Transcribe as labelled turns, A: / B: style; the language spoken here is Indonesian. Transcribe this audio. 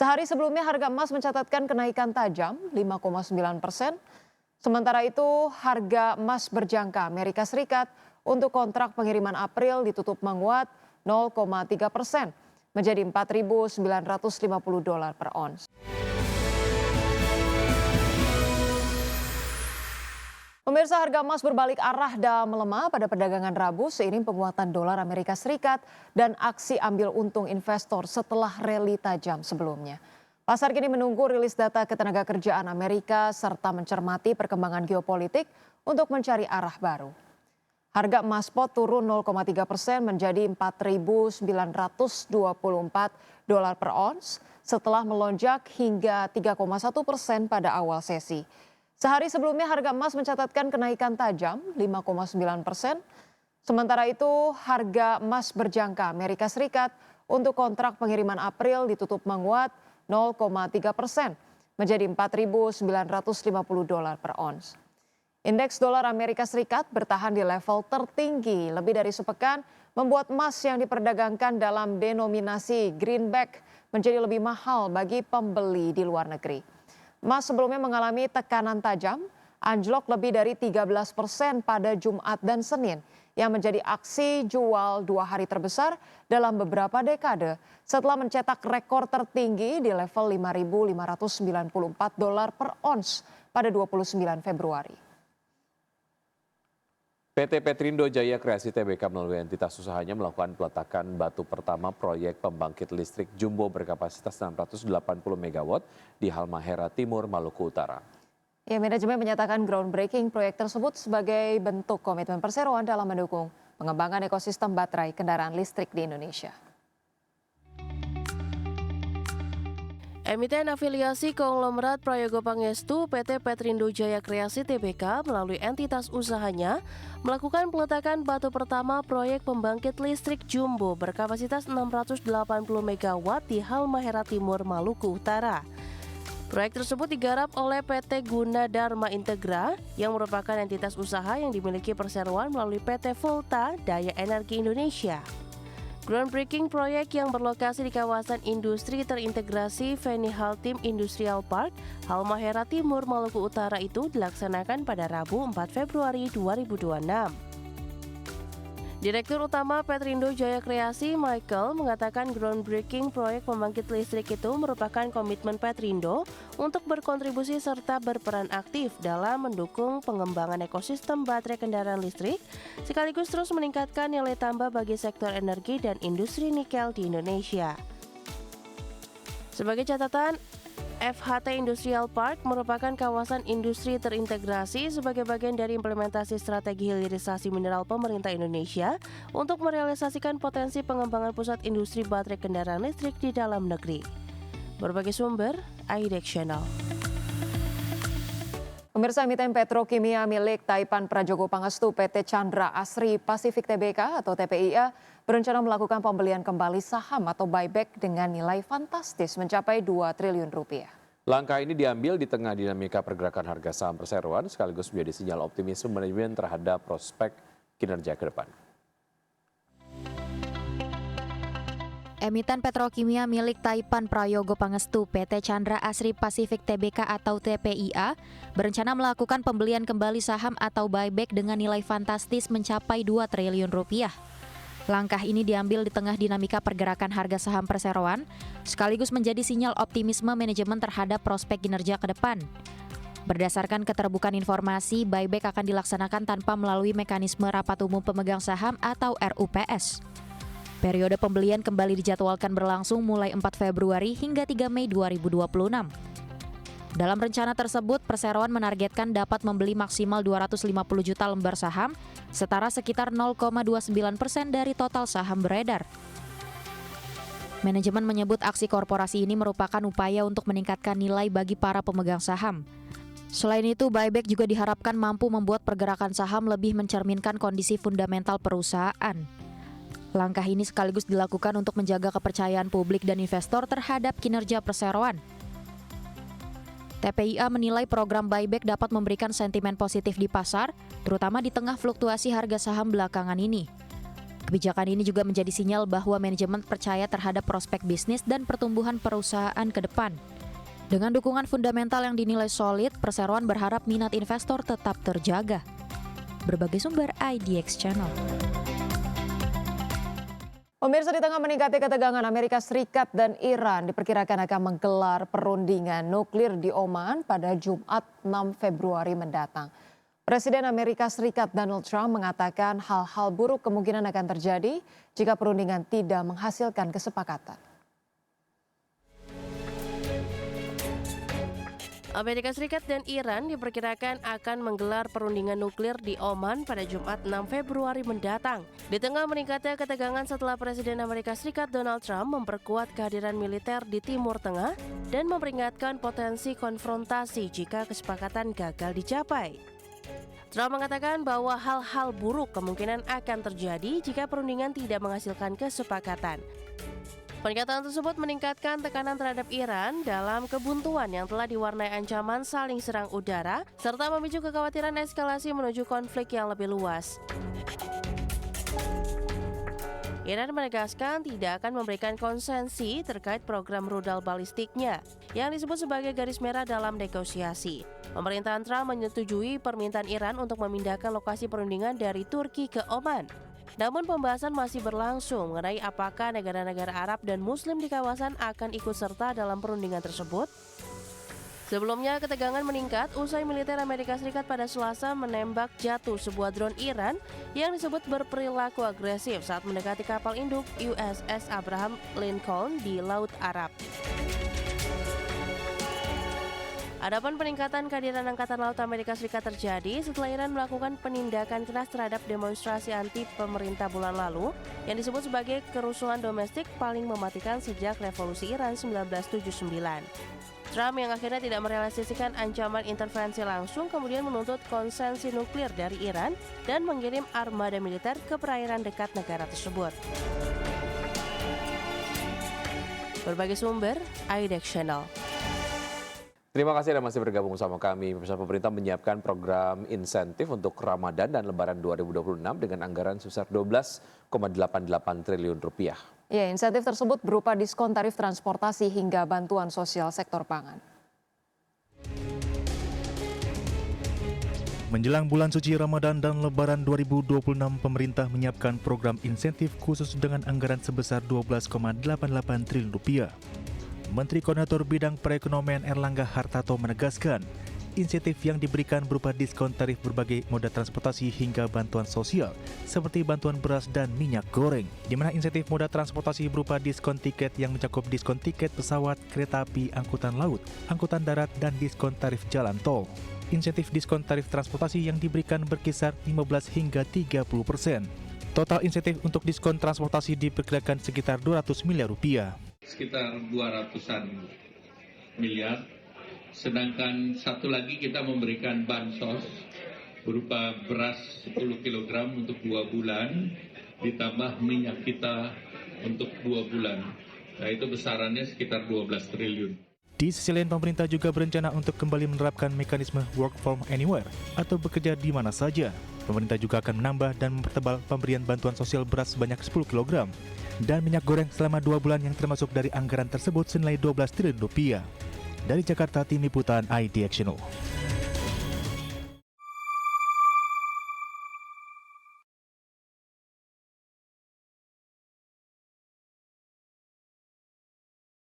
A: Sehari sebelumnya harga emas mencatatkan kenaikan tajam 5,9%. Sementara itu harga emas berjangka Amerika Serikat untuk kontrak pengiriman April ditutup menguat 0,3% menjadi $4.950 per ons. Pemirsa, harga emas berbalik arah dan melemah pada perdagangan Rabu seiring penguatan dolar Amerika Serikat dan aksi ambil untung investor setelah rally tajam sebelumnya. Pasar kini menunggu rilis data ketenagakerjaan Amerika serta mencermati perkembangan geopolitik untuk mencari arah baru. Harga emas spot turun 0,3% menjadi $4.924 per ons setelah melonjak hingga 3,1% pada awal sesi. Sehari sebelumnya harga emas mencatatkan kenaikan tajam 5,9%. Sementara itu harga emas berjangka Amerika Serikat untuk kontrak pengiriman April ditutup menguat 0,3% menjadi $4.950 per ons. Indeks dolar Amerika Serikat bertahan di level tertinggi lebih dari sepekan, membuat emas yang diperdagangkan dalam denominasi greenback menjadi lebih mahal bagi pembeli di luar negeri. Emas sebelumnya mengalami tekanan tajam, anjlok lebih dari 13% pada Jumat dan Senin, yang menjadi aksi jual 2 hari terbesar dalam beberapa dekade setelah mencetak rekor tertinggi di level $5.594 per ons pada 29 Februari.
B: PT Petrindo Jaya Kreasi Tbk melalui entitas usahanya melakukan peletakan batu pertama proyek pembangkit listrik jumbo berkapasitas 680 MW di Halmahera Timur, Maluku Utara.
A: Ya, manajemen menyatakan groundbreaking proyek tersebut sebagai bentuk komitmen perseroan dalam mendukung pengembangan ekosistem baterai kendaraan listrik di Indonesia.
C: Emiten afiliasi konglomerat Prayogo Pangestu PT Petrindo Jaya Kreasi Tbk melalui entitas usahanya melakukan peletakan batu pertama proyek pembangkit listrik jumbo berkapasitas 680 MW di Halmahera Timur, Maluku Utara. Proyek tersebut digarap oleh PT Gunadarma Integra yang merupakan entitas usaha yang dimiliki perseroan melalui PT Volta Daya Energi Indonesia. Groundbreaking proyek yang berlokasi di kawasan industri terintegrasi Feni Haltim Industrial Park, Halmahera Timur, Maluku Utara itu dilaksanakan pada Rabu 4 Februari 2026. Direktur Utama Petrindo Jaya Kreasi Michael mengatakan groundbreaking proyek pembangkit listrik itu merupakan komitmen Petrindo untuk berkontribusi serta berperan aktif dalam mendukung pengembangan ekosistem baterai kendaraan listrik sekaligus terus meningkatkan nilai tambah bagi sektor energi dan industri nikel di Indonesia. Sebagai catatan, FHT Industrial Park merupakan kawasan industri terintegrasi sebagai bagian dari implementasi strategi hilirisasi mineral pemerintah Indonesia untuk merealisasikan potensi pengembangan pusat industri baterai kendaraan listrik di dalam negeri. Berbagai sumber, IDEX Channel.
A: Pemirsa, emiten petrokimia milik Taipan Prajogo Pangestu PT Chandra Asri Pacific Tbk atau TPIA berencana melakukan pembelian kembali saham atau buyback dengan nilai fantastis mencapai 2 triliun rupiah.
B: Langkah ini diambil di tengah dinamika pergerakan harga saham perseroan sekaligus menjadi sinyal optimisme manajemen terhadap prospek kinerja ke depan.
D: Emiten petrokimia milik Taipan Prayogo Pangestu PT Chandra Asri Pacific Tbk atau TPIA berencana melakukan pembelian kembali saham atau buyback dengan nilai fantastis mencapai 2 triliun rupiah. Langkah ini diambil di tengah dinamika pergerakan harga saham perseroan sekaligus menjadi sinyal optimisme manajemen terhadap prospek kinerja ke depan. Berdasarkan keterbukaan informasi, buyback akan dilaksanakan tanpa melalui mekanisme rapat umum pemegang saham atau RUPS. Periode pembelian kembali dijadwalkan berlangsung mulai 4 Februari hingga 3 Mei 2026. Dalam rencana tersebut, perseroan menargetkan dapat membeli maksimal 250 juta lembar saham, setara sekitar 0,29% dari total saham beredar. Manajemen menyebut aksi korporasi ini merupakan upaya untuk meningkatkan nilai bagi para pemegang saham. Selain itu, buyback juga diharapkan mampu membuat pergerakan saham lebih mencerminkan kondisi fundamental perusahaan. Langkah ini sekaligus dilakukan untuk menjaga kepercayaan publik dan investor terhadap kinerja perseroan. TPIA menilai program buyback dapat memberikan sentimen positif di pasar, terutama di tengah fluktuasi harga saham belakangan ini. Kebijakan ini juga menjadi sinyal bahwa manajemen percaya terhadap prospek bisnis dan pertumbuhan perusahaan ke depan. Dengan dukungan fundamental yang dinilai solid, perseroan berharap minat investor tetap terjaga. Berbagai sumber IDX Channel.
A: Pemirsa, di tengah meningkatnya ketegangan Amerika Serikat dan Iran diperkirakan akan menggelar perundingan nuklir di Oman pada Jumat 6 Februari mendatang. Presiden Amerika Serikat Donald Trump mengatakan hal-hal buruk kemungkinan akan terjadi jika perundingan tidak menghasilkan kesepakatan.
C: Amerika Serikat dan Iran diperkirakan akan menggelar perundingan nuklir di Oman pada Jumat 6 Februari mendatang. Di tengah meningkatnya ketegangan setelah Presiden Amerika Serikat Donald Trump memperkuat kehadiran militer di Timur Tengah dan memperingatkan potensi konfrontasi jika kesepakatan gagal dicapai. Trump mengatakan bahwa hal-hal buruk kemungkinan akan terjadi jika perundingan tidak menghasilkan kesepakatan. Pernyataan tersebut meningkatkan tekanan terhadap Iran dalam kebuntuan yang telah diwarnai ancaman saling serang udara serta memicu kekhawatiran eskalasi menuju konflik yang lebih luas. Iran menegaskan tidak akan memberikan konsensi terkait program rudal balistiknya yang disebut sebagai garis merah dalam negosiasi. Pemerintahan Trump menyetujui permintaan Iran untuk memindahkan lokasi perundingan dari Turki ke Oman. Namun pembahasan masih berlangsung mengenai apakah negara-negara Arab dan Muslim di kawasan akan ikut serta dalam perundingan tersebut. Sebelumnya ketegangan meningkat usai militer Amerika Serikat pada Selasa menembak jatuh sebuah drone Iran yang disebut berperilaku agresif saat mendekati kapal induk USS Abraham Lincoln di Laut Arab. Adapun peningkatan kehadiran Angkatan Laut Amerika Serikat terjadi setelah Iran melakukan penindakan keras terhadap demonstrasi anti pemerintah bulan lalu yang disebut sebagai kerusuhan domestik paling mematikan sejak revolusi Iran 1979. Trump yang akhirnya tidak merealisasikan ancaman intervensi langsung kemudian menuntut konsensi nuklir dari Iran dan mengirim armada militer ke perairan dekat negara tersebut. Berbagai sumber, IDX Channel.
B: Terima kasih Anda masih bergabung bersama kami. Pemerintah menyiapkan program insentif untuk Ramadan dan Lebaran 2026 dengan anggaran sebesar 12,88 triliun rupiah.
A: Ya, insentif tersebut berupa diskon tarif transportasi hingga bantuan sosial sektor pangan.
E: Menjelang bulan suci Ramadan dan Lebaran 2026, pemerintah menyiapkan program insentif khusus dengan anggaran sebesar 12,88 triliun rupiah. Menteri Koordinator Bidang Perekonomian Erlangga Hartarto menegaskan, insentif yang diberikan berupa diskon tarif berbagai moda transportasi hingga bantuan sosial, seperti bantuan beras dan minyak goreng, di mana insentif moda transportasi berupa diskon tiket yang mencakup diskon tiket pesawat, kereta api, angkutan laut, angkutan darat, dan diskon tarif jalan tol. Insentif diskon tarif transportasi yang diberikan berkisar 15 hingga 30%. Total insentif untuk diskon transportasi diperkirakan sekitar 200 miliar rupiah.
F: Sekitar 200-an miliar, sedangkan satu lagi kita memberikan bansos berupa beras 10 kg untuk 2 bulan, ditambah minyak kita untuk 2 bulan. Nah itu besarannya sekitar 12 triliun.
E: Di sisi lain, pemerintah juga berencana untuk kembali menerapkan mekanisme work from anywhere atau bekerja di mana saja. Pemerintah juga akan menambah dan mempertebal pemberian bantuan sosial beras sebanyak 10 kg dan minyak goreng selama 2 bulan yang termasuk dari anggaran tersebut senilai 12 triliun rupiah. Dari Jakarta, Tim Liputan IDX Channel.